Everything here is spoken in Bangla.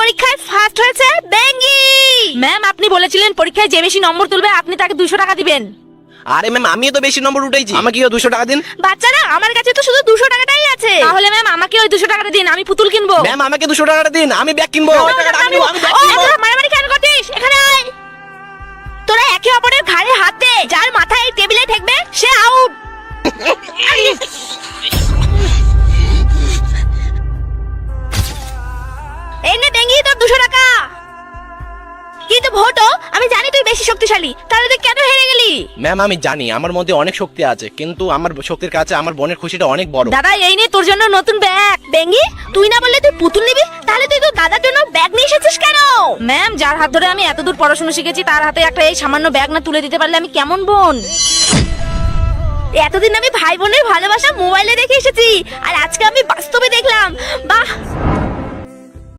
পরীক্ষায় ফার্স্ট হয়েছে বেঙ্গি। ম্যাম আপনি বলেছিলেন পরীক্ষায় যে বেশি নম্বর তুলবে আপনি তাকে 200 টাকা দিবেন। আরে ম্যাম আমিও তো বেশি নম্বর উঠাইছি, আমাকে 200 টাকা দিন। বাচ্চারা আমার কাছে তো শুধু 200 টাকাটাই আছে। তাহলে ম্যাম আমাকে ওই 200 টাকাটা দিন, আমি পুতুল কিনবো। ম্যাম আমাকে 200 টাকাটা দিন, আমি ব্যাগ কিনবো। মারামারি কেন করছিস? এখানে আয়। তোরা একে অপরের ঘাড়ে হাত দে, যার মাথা এই টেবিলে ঠেকবে সে আউট। এই নে বেঙ্গি তোর 200 টাকা। কিন্তু ভোটো আমি জানি তুই বেশি শক্তিশালী, তাহলে তুই কেন হেরে গেলি? ম্যাম আমি জানি আমার মধ্যে অনেক শক্তি আছে, কিন্তু আমার শক্তির কাছে আমার বোনের খুশিটা অনেক বড়। দাদা এই নে তোর জন্য নতুন ব্যাগ। বেঙ্গি তুই না বললে তুই পুতুল নিবি, তাহলে তুই তো দাদার জন্য ব্যাগ নিয়ে এসেছিস কেন? ম্যাম যার হাত ধরে আমি এতদূর পড়াশোনা শিখেছি তার হাতে একটা এই সামান্য ব্যাগ না তুলে দিতে পারলে আমি কেমন বোন? এতদিন আমি ভাই বোনের ভালোবাসা মোবাইলে দেখে এসেছি, আর আজকে আমি বাস্তবে দেখলাম। বাহ।